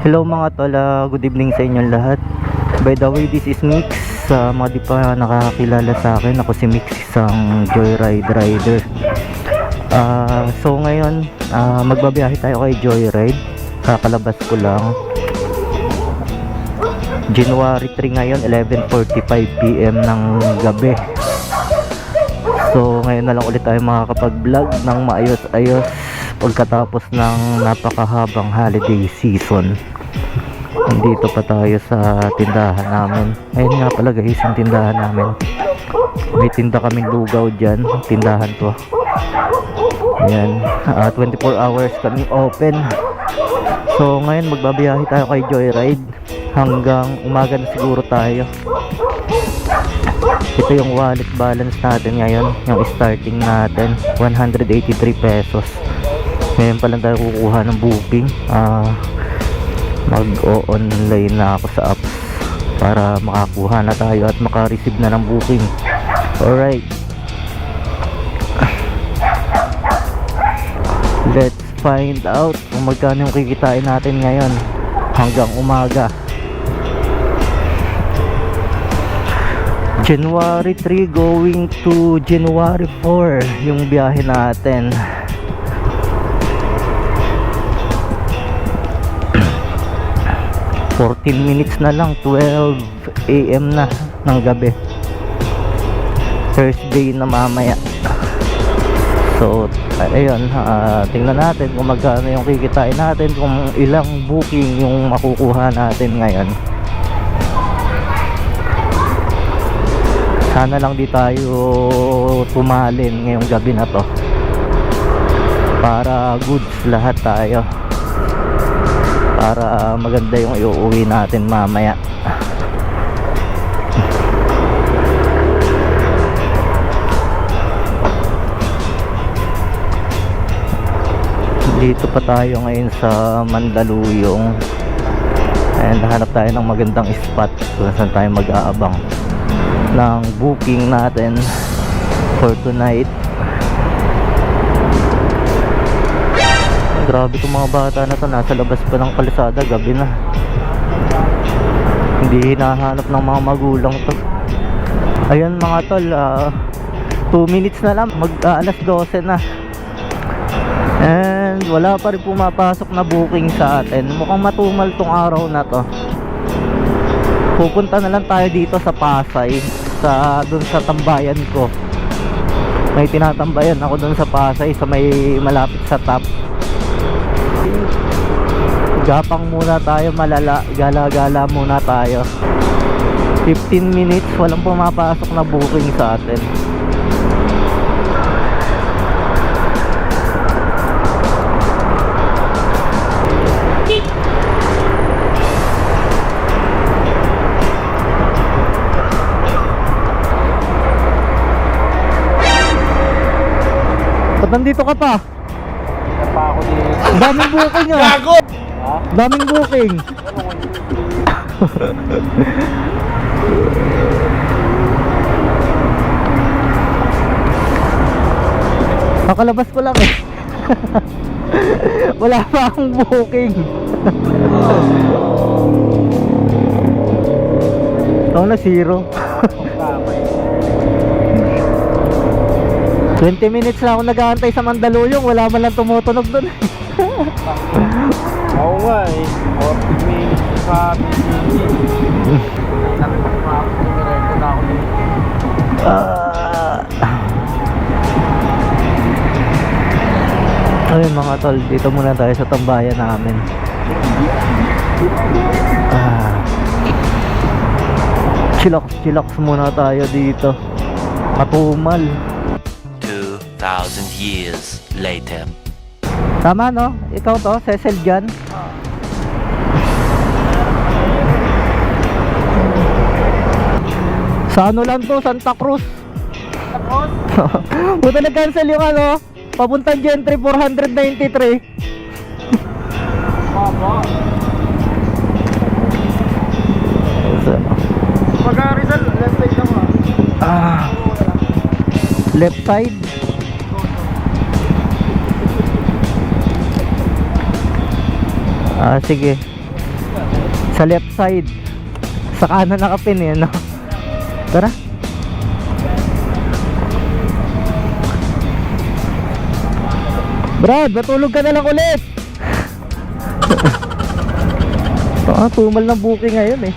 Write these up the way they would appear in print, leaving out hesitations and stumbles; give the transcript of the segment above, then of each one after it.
Hello mga tol, good evening sa inyong lahat. By the way, this is Mix. Sa mga di pa nakakilala sa akin, ako si Mix, isang joyride rider. So ngayon, magbabiyahe tayo kay Joyride. Kakalabas ko lang. January 3 ngayon, 11:45 PM ng gabi. So ngayon na lang ulit tayo makakapag-vlog ng maayos-ayos pagkatapos ng napakahabang holiday season. Nandito pa tayo sa tindahan namin. Ayun nga pala guys, yung tindahan namin. May tinda kaming lugaw dyan. Tindahan to. Ayan, 24 hours kaming open. So ngayon magbabiyahe tayo kay Joyride. Hanggang umaga na siguro tayo. Ito yung wallet balance natin ngayon. Yung starting natin 183 pesos. Ngayon pa lang tayo kukuha ng booking. Mag-o-online na ako sa apps para makakuha na tayo at maka-receive na ng booking. Alright, let's find out kung magkano yung kikitain natin ngayon hanggang umaga. January 3 going to January 4 yung biyahe natin. 14 minutes na lang, 12 AM na ng gabi. Thursday na mamaya. So ayun, tingnan natin kung magkano yung kikitain natin, kung ilang booking yung makukuha natin ngayon. Sana lang di tayo tumalin ngayong gabi na to, para goods lahat tayo, para maganda yung iuwi natin mamaya. Dito pa tayo ngayon sa Mandaluyong. And hanap tayo ng magandang spot kung saan tayo mag-aabang ng booking natin for tonight. Grabe itong mga bata na to, nasa labas pa ng kalsada, gabi na. Hindi hinahanap ng mga magulang to. Ayun mga tol, 2 minutes na lang, alas 12 na. And wala pa rin pumapasok na booking sa atin. Mukhang matumal tong araw na to. Pupunta na lang tayo dito sa Pasay, dun sa tambayan ko. May tinatambayan ako dun sa Pasay, sa may malapit sa top. Gapang muna tayo, malala, gala-gala muna tayo. 15 minutes, walang pumapasok na booking sa atin. Ba't nandito ka pa? Hindi pa ako dito. Daming booking ah. Gago! Daming booking. Kakalabas ko lang eh. Wala pa akong booking. Ito na, zero. 20 minutes na ako nag-aantay sa Mandaluyong, wala man lang tumutunog doon. Oo nga eh. 40 minutes sa BGC. Sabi ko nga ako, nirento na ako dito. Ayun mga tol, dito muna tayo sa tambayan namin. Chillax muna tayo dito. Matumal. 2,000 years later. Tama no? Ikaw to, Cecil dyan? Sa ano lang to, Santa Cruz. Santa Cruz? Buta nag-cancel yung ano, papuntang Gentry 493. Baba. Pag-Rizal, left side lang left side. Sige. Sa left side. Sa kanan nakapin eh, no? Tara. Brad, matulog ka na lang ulit. Tumal ng booking ngayon eh.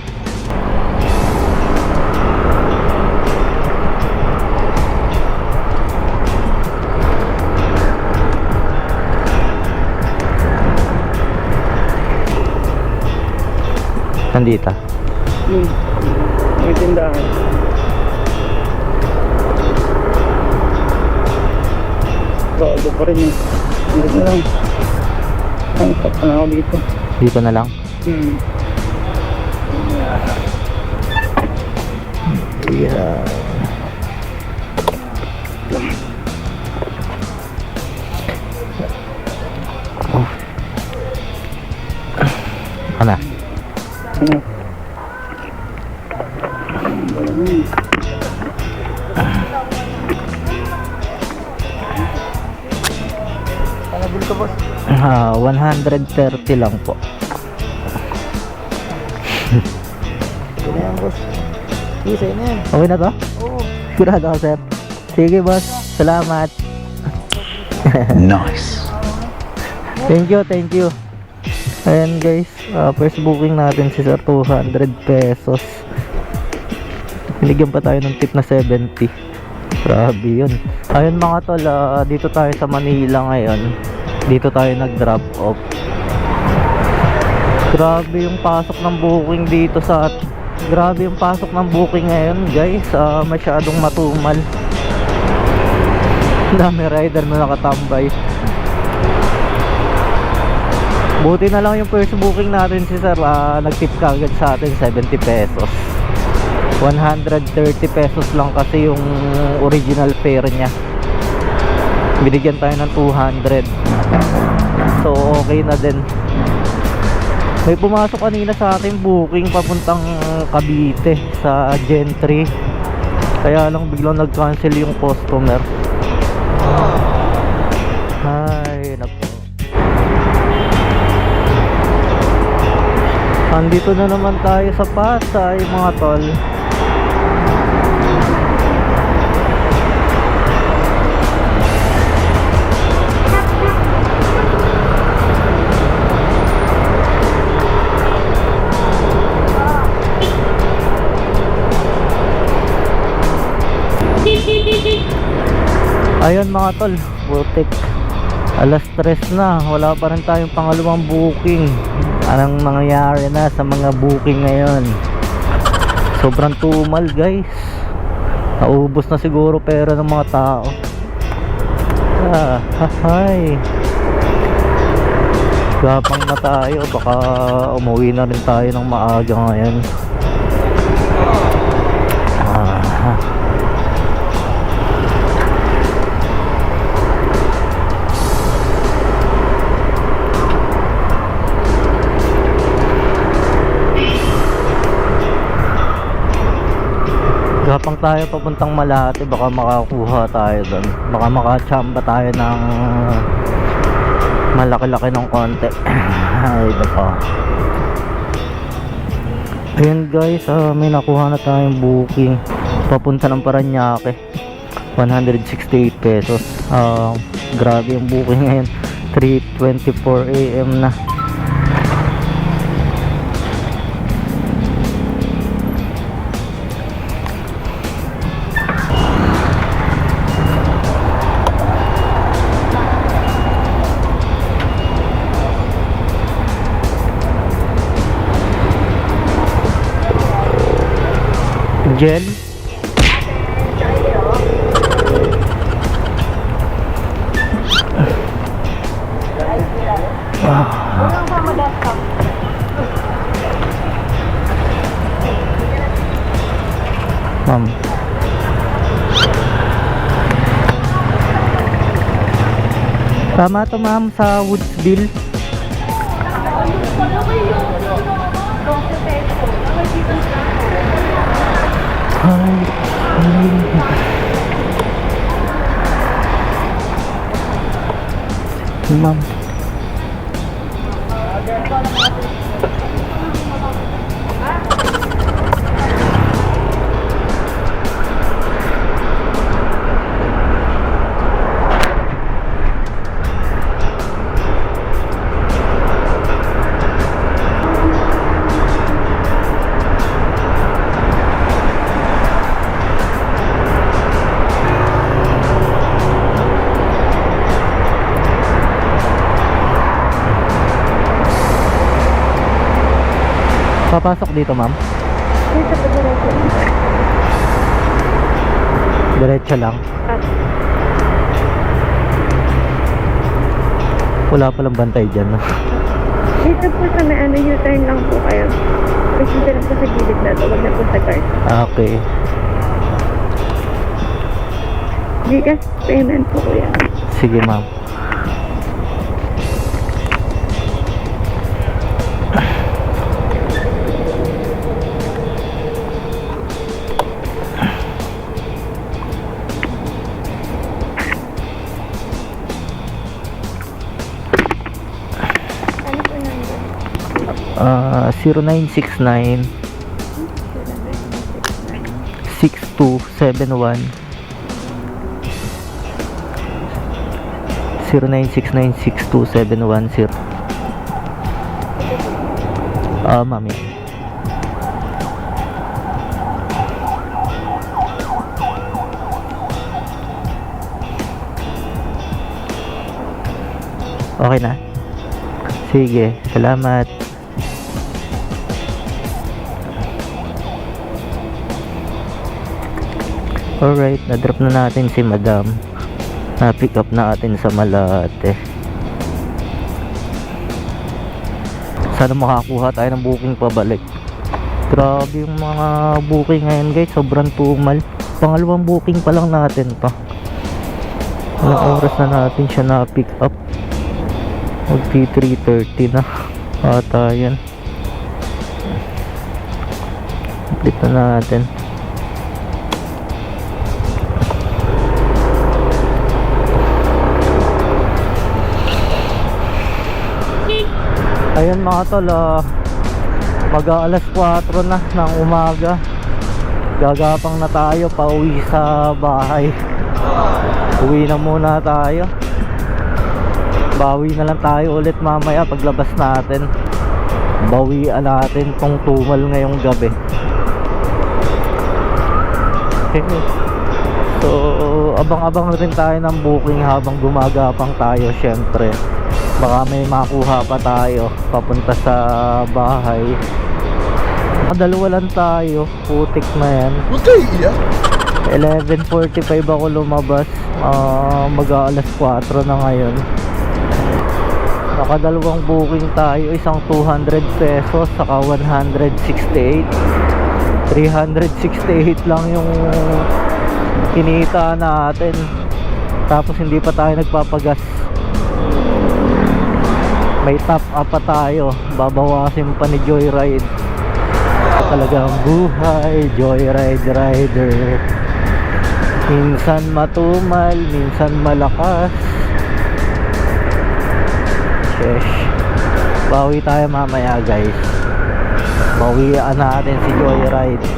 Nandito. May tindahan. Bago pa rin yun. Dito na lang. Ang tapa na ako dito. Dito na lang. Yeah. Oh. Ano? Ano? Panabil ka, boss? 130 lang po. Ito na yan, boss. Isa na yan. Okay na to? Oo. Sigurado ka, sir? Sige, boss. Salamat. Nice. Thank you, thank you. Ayan guys, first booking natin si sir, 200 pesos. Binigyan pa tayo ng tip na 70. Grabe yun. Ayun mga tol, dito tayo sa Manila ngayon. Dito tayo nag-drop off. Grabe yung pasok ng booking dito sa... Grabe yung pasok ng booking ngayon guys. Masyadong matumal. Dami rider na nakatambay. Buti na lang yung first booking natin si sir, nag-tip kagad sa atin 70 pesos. 130 pesos lang kasi yung original fare niya. Binigyan tayo ng 200. So okay na din. May pumasok kanina sa ating booking papuntang Cavite sa Gentry. Kaya lang biglang nag-cancel yung customer. Ay, naku. Andito na naman tayo sa Pasay mga tol. Ayun mga tol, butik. Alas 3 na, wala pa rin tayong pangalawang booking. Anong nangyayari na sa mga booking ngayon? Sobrang tumal guys. Naubos na siguro pera ng mga tao. Hay. Gapang na tayo, baka umuwi na rin tayo ng maaga ngayon. Gapang tayo papuntang Malate, baka makakuha tayo doon. Baka makachamba tayo ng malaki-laki ng konti. Ay, baka. Ayun guys, may nakuha na tayong booking papunta ng Paranaque, 168 pesos. Grabe yung booking ngayon, 3:24 AM na. Gel. Ma'am. Tama to ma'am sa Woodsville. Ma'am. Papasok dito, ma'am? Dito po diretso. Diretso lang. At Wala palang bantay dyan, no? dito po sa may ano, U-turn lang po kayo. Kasi dito lang po sa gilid na ito. Huwag na po sa guard. Okay. Gcash payment po kuya. Sige, ma'am. Ano po number? 0969 6271 0969627110. Mami. Okay na? Sige, salamat. Alright, na-drop na natin si Madam. Na-pick up natin sa Malate. Sana makakuha tayo ng booking pabalik. Grabe yung mga booking ngayon guys, sobrang tumal. Pangalawang booking pa lang natin to. Ilang oras na natin siya na-pick up? Magti 3:30 na ata yan. Complete na natin. Ayan mga tol, mag-aalas 4 na ng umaga. Gagapang na tayo pauwi sa bahay. Uwi na muna tayo. Bawi na lang tayo ulit mamaya paglabas natin. Bawian natin tong tumal ngayong gabi. So abang-abang rin tayo ng booking habang gumagapang tayo. Syempre baka may makuha pa tayo papunta sa bahay. Dalawa lang tayo, putik na yan. Huwag kayo iiyak. 11:45 ako lumabas. Mag-aalas 4 na ngayon. Nakadalawang booking tayo, isang 200 pesos saka 168. 368 lang yung kinita natin. Tapos hindi pa tayo nagpapagas. May top up pa tayo, babawasin pa ni Joyride. Talagang buhay, Joyride rider. Minsan matumal, minsan malakas. Sheesh. Bawi tayo mamaya guys. Bawian natin si Joyride.